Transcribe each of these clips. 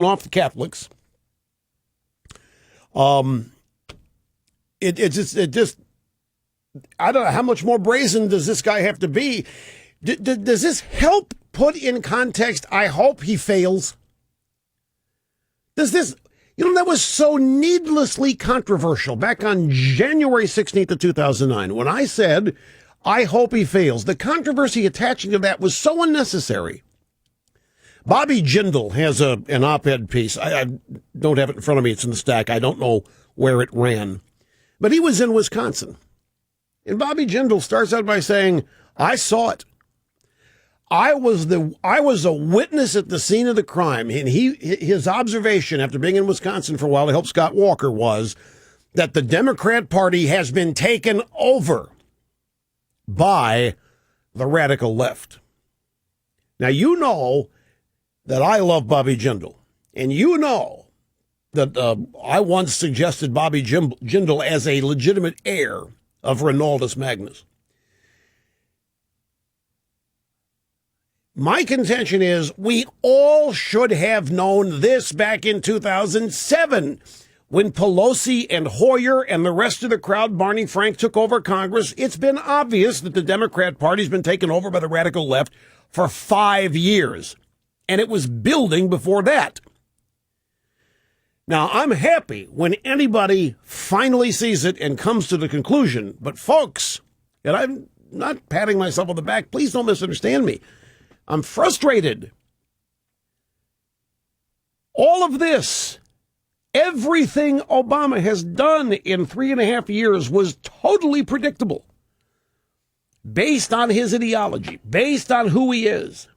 off the Catholics. It just I don't know how much more brazen does this guy have to be. Does this help put in context? I hope he fails. Does this? That was so needlessly controversial back on January 16th of 2009 when I said, I hope he fails. The controversy attaching to that was so unnecessary. Bobby Jindal has an op-ed piece. I don't have it in front of me. It's in the stack. I don't know where it ran. But he was in Wisconsin. And Bobby Jindal starts out by saying, I saw it. I was a witness at the scene of the crime. And his observation after being in Wisconsin for a while to help Scott Walker was that the Democrat Party has been taken over by the radical left. Now, you know that I love Bobby Jindal. And you know that I once suggested Bobby Jindal as a legitimate heir of Ronaldus Magnus. My contention is we all should have known this back in 2007 when Pelosi and Hoyer and the rest of the crowd, Barney Frank, took over Congress. It's been obvious that the Democrat Party's been taken over by the radical left for 5 years, and it was building before that. Now, I'm happy when anybody finally sees it and comes to the conclusion, but folks, and I'm not patting myself on the back, please don't misunderstand me. I'm frustrated. All of this, everything Obama has done in 3.5 years was totally predictable, based on his ideology, based on who he is.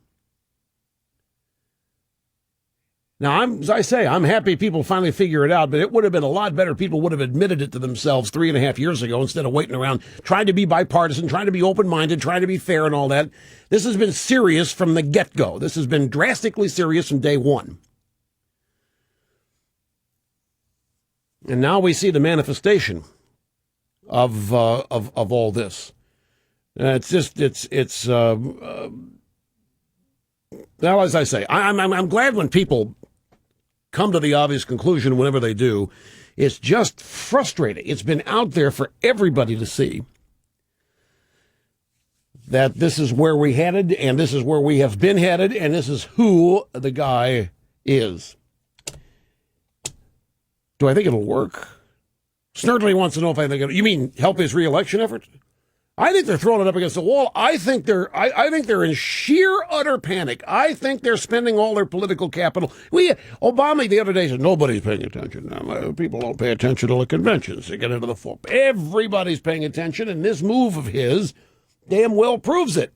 Now, as I say, I'm happy people finally figure it out, but it would have been a lot better. People would have admitted it to themselves 3.5 years ago instead of waiting around, trying to be bipartisan, trying to be open-minded, trying to be fair and all that. This has been serious from the get-go. This has been drastically serious from day one. And now we see the manifestation of all this. Well, as I say, I'm glad when people come to the obvious conclusion whenever they do. It's just frustrating. It's been out there for everybody to see that this is where we headed, and this is where we have been headed, and this is who the guy is. Do I think it'll work? Snurdly wants to know if I think it'll... You mean help his re-election effort? I think they're throwing it up against the wall. I think they're in sheer utter panic. I think they're spending all their political capital. Obama the other day said nobody's paying attention. Now, people don't pay attention to the conventions to get into the fall. Everybody's paying attention, and this move of his damn well proves it.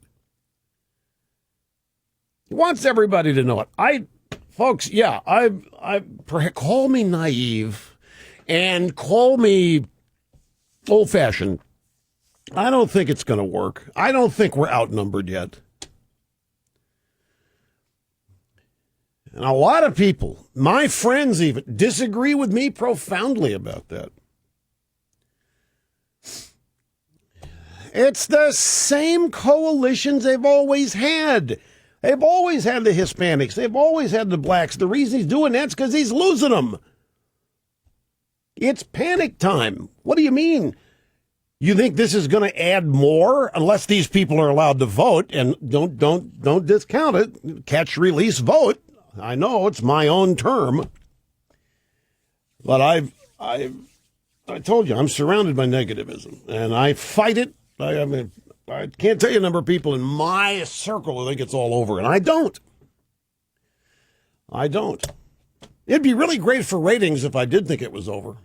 He wants everybody to know it. Folks, yeah, I call me naive and call me old-fashioned. I don't think it's going to work. I don't think we're outnumbered yet. And a lot of people, my friends even, disagree with me profoundly about that. It's the same coalitions they've always had. They've always had the Hispanics. They've always had the blacks. The reason he's doing that's because he's losing them. It's panic time. What do you mean? You think this is going to add more unless these people are allowed to vote? And don't discount it. Catch, release, vote. I know it's my own term, but I told you I'm surrounded by negativism, and I fight it. I can't tell you a number of people in my circle who think it's all over, and I don't. It'd be really great for ratings if I did think it was over.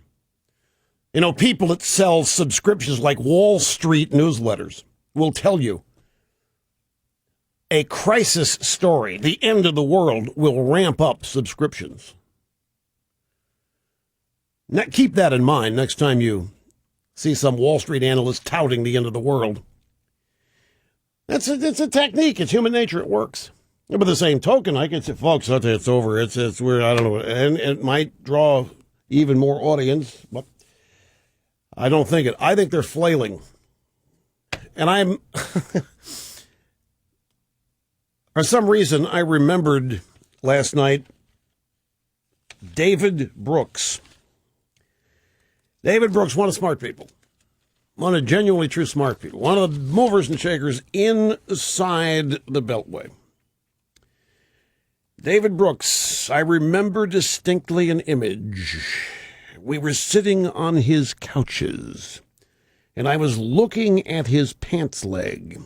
People that sell subscriptions like Wall Street newsletters will tell you a crisis story, the end of the world, will ramp up subscriptions. Now, keep that in mind next time you see some Wall Street analyst touting the end of the world. It's a technique. It's human nature. It works. But by the same token, I can say, folks, I think it's over. It's weird. I don't know. And it might draw even more audience, but I don't think it. I think they're flailing. And for some reason, I remembered last night David Brooks. David Brooks, one of the smart people. One of genuinely true smart people. One of the movers and shakers inside the Beltway. David Brooks, I remember distinctly an image. We were sitting on his couches, and I was looking at his pants leg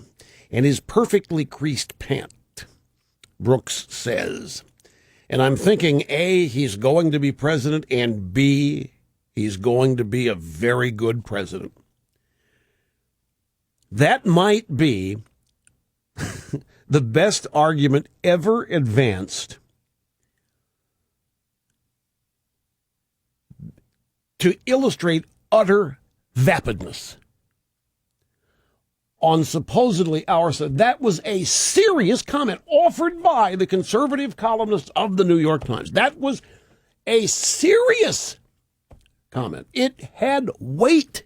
and his perfectly creased pant, Brooks says. And I'm thinking, A, he's going to be president, and B, he's going to be a very good president. That might be the best argument ever advanced to illustrate utter vapidness on supposedly our side. That was a serious comment offered by the conservative columnist of the New York Times. That was a serious comment. It had weight.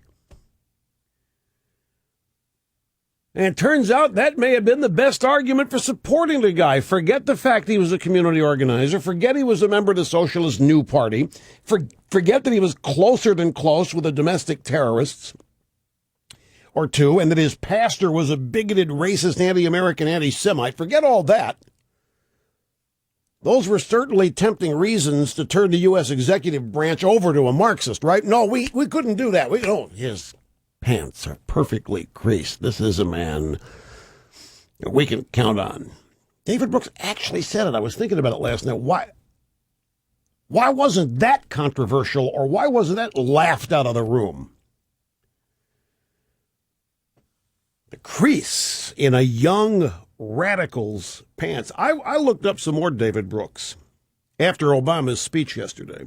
And it turns out that may have been the best argument for supporting the guy. Forget the fact he was a community organizer. Forget he was a member of the Socialist New Party. Forget that he was closer than close with the domestic terrorists or two, and that his pastor was a bigoted, racist, anti-American, anti-Semite. Forget all that. Those were certainly tempting reasons to turn the U.S. executive branch over to a Marxist, right? No, we couldn't do that. We don't. His pants are perfectly creased. This is a man we can count on. David Brooks actually said it. I was thinking about it last night. Why wasn't that controversial, or why wasn't that laughed out of the room? The crease in a young radical's pants. I looked up some more David Brooks after Obama's speech yesterday.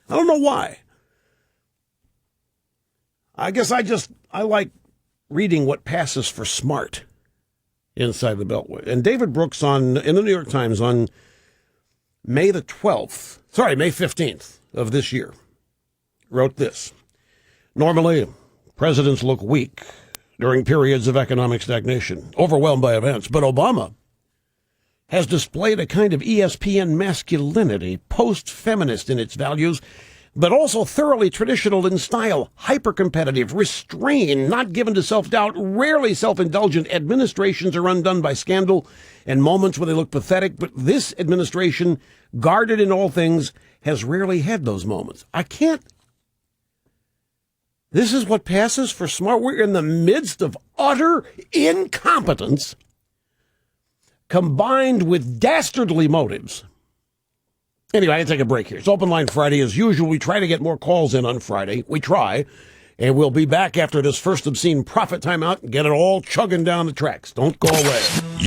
I don't know why. I guess I like reading what passes for smart inside the Beltway. And David Brooks in the New York Times on May 15th of this year wrote this. Normally, presidents look weak during periods of economic stagnation, overwhelmed by events. But Obama has displayed a kind of ESPN masculinity, post-feminist in its values, but also thoroughly traditional in style, hyper-competitive, restrained, not given to self-doubt, rarely self-indulgent. Administrations are undone by scandal and moments where they look pathetic, but this administration, guarded in all things, has rarely had those moments. This is what passes for smart. We're in the midst of utter incompetence combined with dastardly motives. Anyway, I gotta take a break here. It's Open Line Friday. As usual, we try to get more calls in on Friday. We try. And we'll be back after this first obscene profit timeout and get it all chugging down the tracks. Don't go away.